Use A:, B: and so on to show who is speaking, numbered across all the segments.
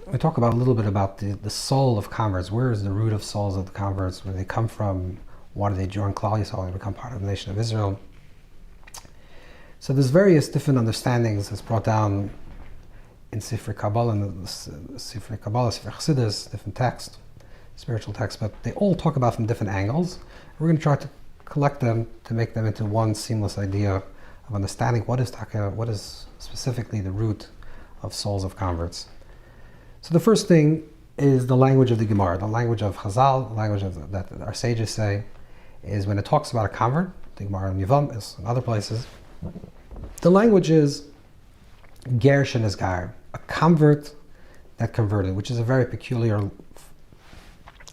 A: we talk about a little bit about the soul of converts. Where is the root of souls of the converts? Where they come from? Why do they join Klal Yisrael and become part of the nation of Israel? So there's various different understandings that's brought down in Sifrei Kabbalah, Sifrei Chassidus, different texts, spiritual texts, but they all talk about from different angles. We're going to try to collect them to make them into one seamless idea of understanding what is specifically the root of souls of converts. So the first thing is the language of the Gemara, the language of Chazal, the language that our sages say, is when it talks about a convert, the Gemara in Yevamos and other places, the language is ger shenesgar, a convert that converted, which is a very peculiar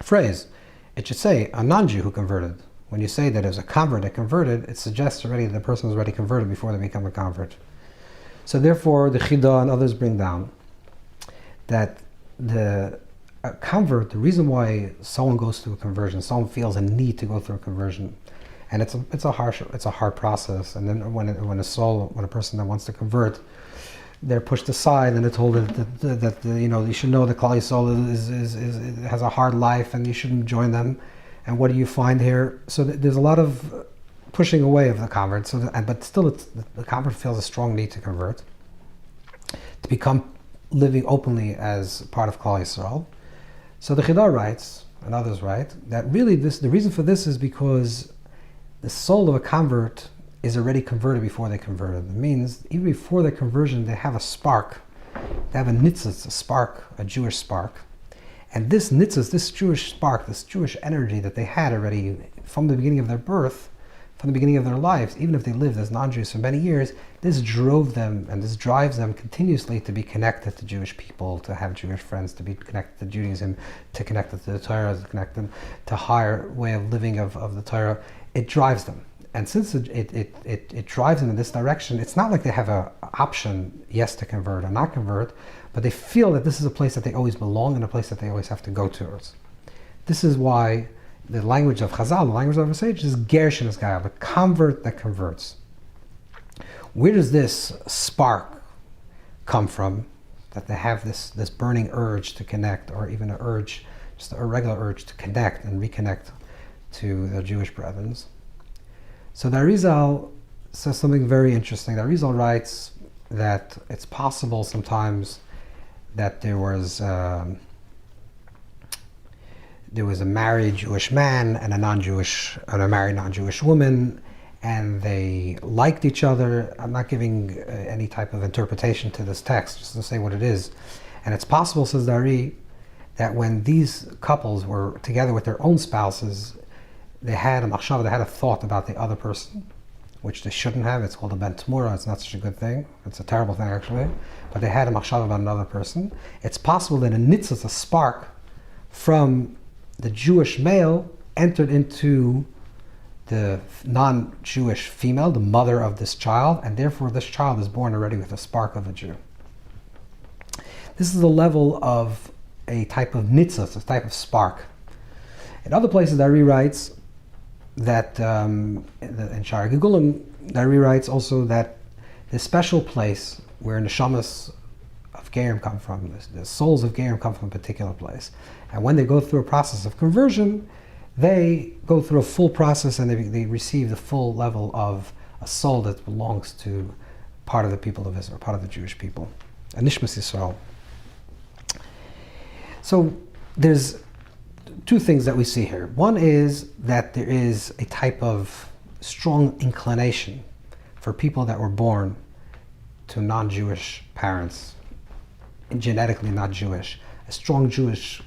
A: phrase. It should say a non-Jew who converted. When you say that it was a convert that converted, it suggests already the person was already converted before they become a convert. So therefore, the Chida and others bring down that the convert, the reason why someone goes through a conversion, someone feels a need to go through a conversion, and it's a hard process. And then when a person that wants to convert, they're pushed aside and they're told that you should know that Klal Yisrael has a hard life and you shouldn't join them. And what do you find here? So there's a lot of pushing away of the convert. But still, the convert feels a strong need to convert, to become living openly as part of Klal Yisrael. So the Chida writes, and others write, that really the reason for this is because the soul of a convert is already converted before they converted. It means even before their conversion, they have a spark. They have a nitzitz, a spark, a Jewish spark. And this nitzitz, this Jewish spark, this Jewish energy that they had already from the beginning of their birth, from the beginning of their lives, even if they lived as non-Jews for many years, this drove them and this drives them continuously to be connected to Jewish people, to have Jewish friends, to be connected to Judaism, to connect to the Torah, to connect them to higher way of living of the Torah. It drives them. And since it drives them in this direction, it's not like they have an option, yes, to convert or not convert, but they feel that this is a place that they always belong and a place that they always have to go towards. This is why the language of Chazal, the language of the sage, is ger shenesgar, a convert that converts. Where does this spark come from? That they have this burning urge to connect, or even an urge, just a regular urge to connect and reconnect to their Jewish brethren. So the Arizal says something very interesting. The Arizal writes that it's possible sometimes that there was a married Jewish man and a married non-Jewish woman, and they liked each other. I'm not giving any type of interpretation to this text, just to say what it is. And it's possible, says the Ari, that when these couples were together with their own spouses, they had a machshava, they had a thought about the other person, which they shouldn't have. It's called a ben tamura. It's not such a good thing. It's a terrible thing, actually. But they had a machshava about another person. It's possible that a nitzitz, a spark from the Jewish male, entered into the non-Jewish female, the mother of this child, and therefore this child is born already with a spark of a Jew. This is the level of a type of nitzitz, a type of spark. In other places, the Ari writes that in Sha'ar Gigulim, the Ari writes also that the special place where neshamas of Gerim come from, the souls of Gerim come from a particular place. And when they go through a process of conversion, they go through a full process and they receive the full level of a soul that belongs to part of the people of Israel, part of the Jewish people, a Nishmas Yisrael. So there's two things that we see here. One is that there is a type of strong inclination for people that were born to non-Jewish parents, and genetically not Jewish, a strong Jewish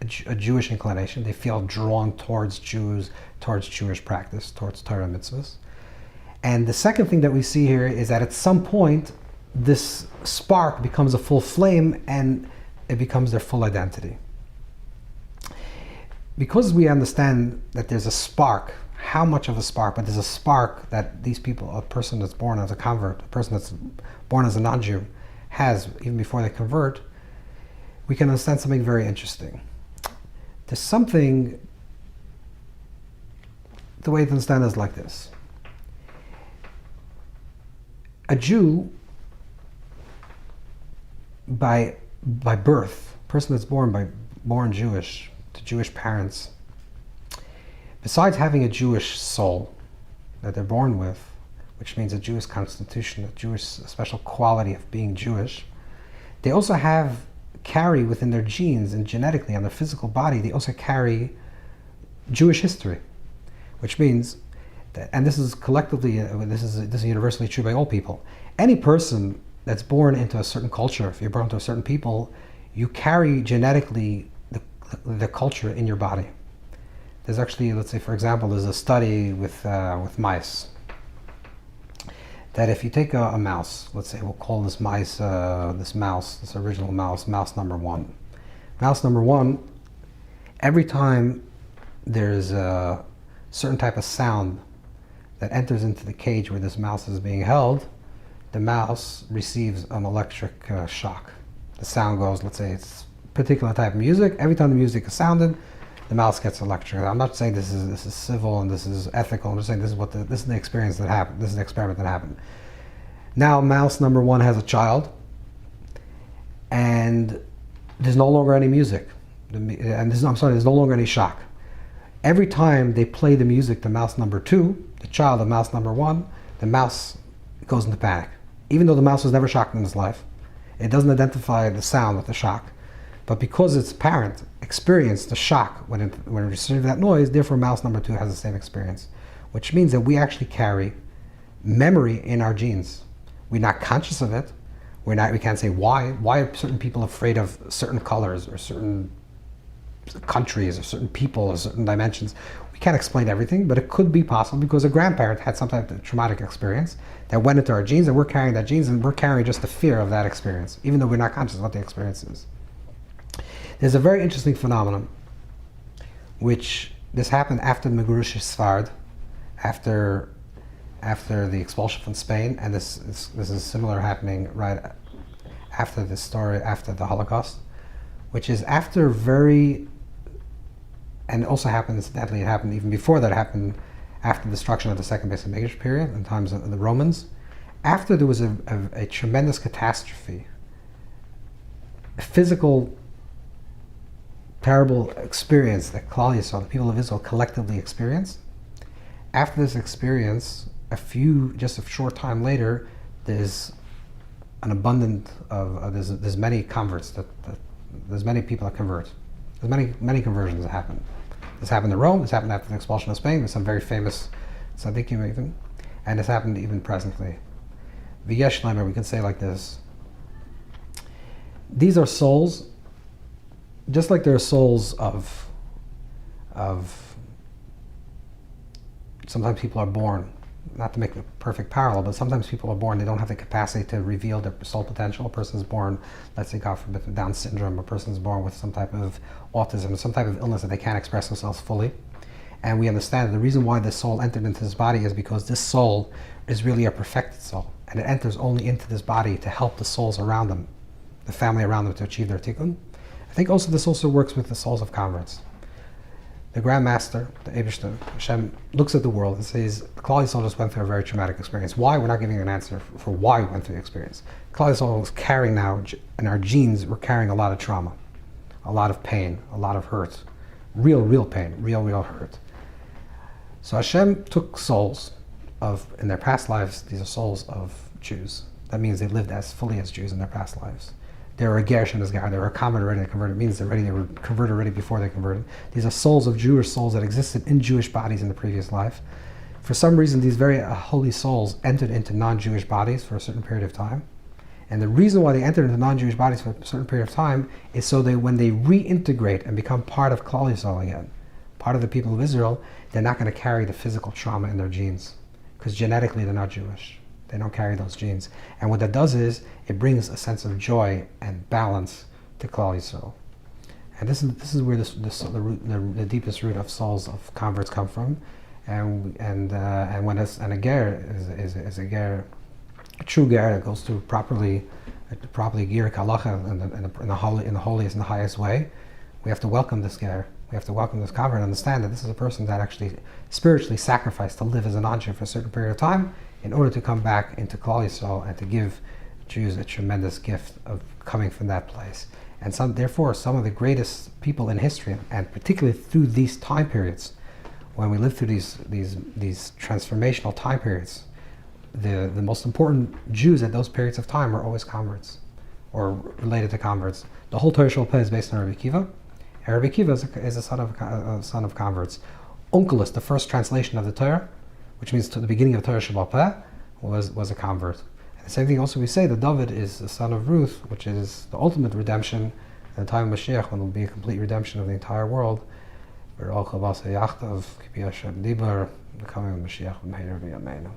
A: inclination. They feel drawn towards Jews, towards Jewish practice, towards Torah mitzvahs. And the second thing that we see here is that at some point, this spark becomes a full flame and it becomes their full identity. Because we understand that there's a spark, how much of a spark, but there's a spark that these people, a person that's born as a convert, a person that's born as a non-Jew, has even before they convert, we can understand something very interesting. There's something, the way to understand is like this. A Jew, by by birth, person that's born Jewish, to Jewish parents, besides having a Jewish soul that they're born with, which means a Jewish constitution, a Jewish special quality of being Jewish, they also carry within their genes and genetically on their physical body, they also carry Jewish history, which means that, and this is collectively, this is universally true by all people. Any person that's born into a certain culture, if you're born into a certain people, you carry genetically the culture in your body. There's actually, let's say for example, there's a study with mice, that if you take a mouse, let's say we'll call this this original mouse number one. Mouse number one, every time there's a certain type of sound that enters into the cage where this mouse is being held, the mouse receives an electric shock. The sound goes, let's say it's a particular type of music, every time the music is sounded, the mouse gets electrocuted. I'm not saying this is civil and this is ethical. I'm just saying this is the experience that happened. This is the experiment that happened. Now, mouse number one has a child, and there's no longer any music, there's no longer any shock. Every time they play the music to mouse number two, the child of mouse number one, the mouse goes into panic. Even though the mouse was never shocked in its life, it doesn't identify the sound with the shock. But because its parent experienced the shock when it received that noise, therefore mouse number two has the same experience. Which means that we actually carry memory in our genes. We're not conscious of it. We can't say why. Why are certain people afraid of certain colors or certain countries or certain people or certain dimensions? We can't explain everything, but it could be possible because a grandparent had some type of traumatic experience that went into our genes, and we're carrying that genes, and we're carrying just the fear of that experience, even though we're not conscious of what the experience is. There's a very interesting phenomenon, which this happened after the Megurush Sfard, after the expulsion from Spain, and this is similar happening right after this story, after the Holocaust, which is after and it also happened, incidentally, it happened even before that, it happened after the destruction of the Second Beis Hamikdash period, in times of the Romans, after there was a tremendous catastrophe, a physical terrible experience that Klal Yisrael, the people of Israel, collectively experienced. After this experience, just a short time later, there's an abundant of there's many converts there's many people that convert. There's many conversions that happen. This happened in Rome. This happened after the expulsion of Spain. There's some very famous tzaddikim even, and this happened even presently. V'yesh lemer, we can say like this: these are souls, just like there are souls of sometimes people are born, not to make a perfect parallel, but sometimes people are born, they don't have the capacity to reveal their soul potential. A person is born, let's say God forbid, with Down syndrome. A person is born with some type of autism, some type of illness that they can't express themselves fully. And we understand that the reason why this soul entered into this body is because this soul is really a perfected soul. And it enters only into this body to help the souls around them, the family around them, to achieve their tikkun. I think also this also works with the souls of converts. The Grand Master, the Eibishter, Hashem, looks at the world and says, Klal Yisrael just went through a very traumatic experience. Why? We're not giving an answer for why we went through the experience. Klal Yisrael is carrying now, in our genes, we're carrying a lot of trauma, a lot of pain, a lot of hurt, real pain, real hurt. So Hashem took souls in their past lives, these are souls of Jews. That means they lived as fully as Jews in their past lives. They were a Gersh and Asgar, they were a convert already, they converted. It means they were converted already before they converted. These are souls of Jewish souls that existed in Jewish bodies in the previous life. For some reason, these very holy souls entered into non-Jewish bodies for a certain period of time. And the reason why they entered into non-Jewish bodies for a certain period of time is so that when they reintegrate and become part of Klal Yisrael again, part of the people of Israel, they're not going to carry the physical trauma in their genes, because genetically they're not Jewish. They don't carry those genes. And what that does is, it brings a sense of joy and balance to Klal Yisrael. And this is where the deepest root of souls of converts come from. And when a ger is a ger, a true ger that goes through properly ger halacha in the holiest and the highest way, we have to welcome this ger. We have to welcome this convert and understand that this is a person that actually spiritually sacrificed to live as an non-Jew for a certain period of time in order to come back into Klal Yisrael and to give Jews a tremendous gift of coming from that place. And therefore, some of the greatest people in history, and particularly through these time periods, when we live through these transformational time periods, the most important Jews at those periods of time are always converts, or related to converts. The whole Torah Sheba'al Peh is based on Rabbi Akiva, and Rabbi Akiva is a son of converts. Onkelos, the first translation of the Torah, which means to the beginning of Torah Sheba'al Peh, was a convert. And the same thing also we say that David is the son of Ruth, which is the ultimate redemption in the time of Mashiach, when there will be a complete redemption of the entire world. The coming of Mashiach, B'meir B'yameinu.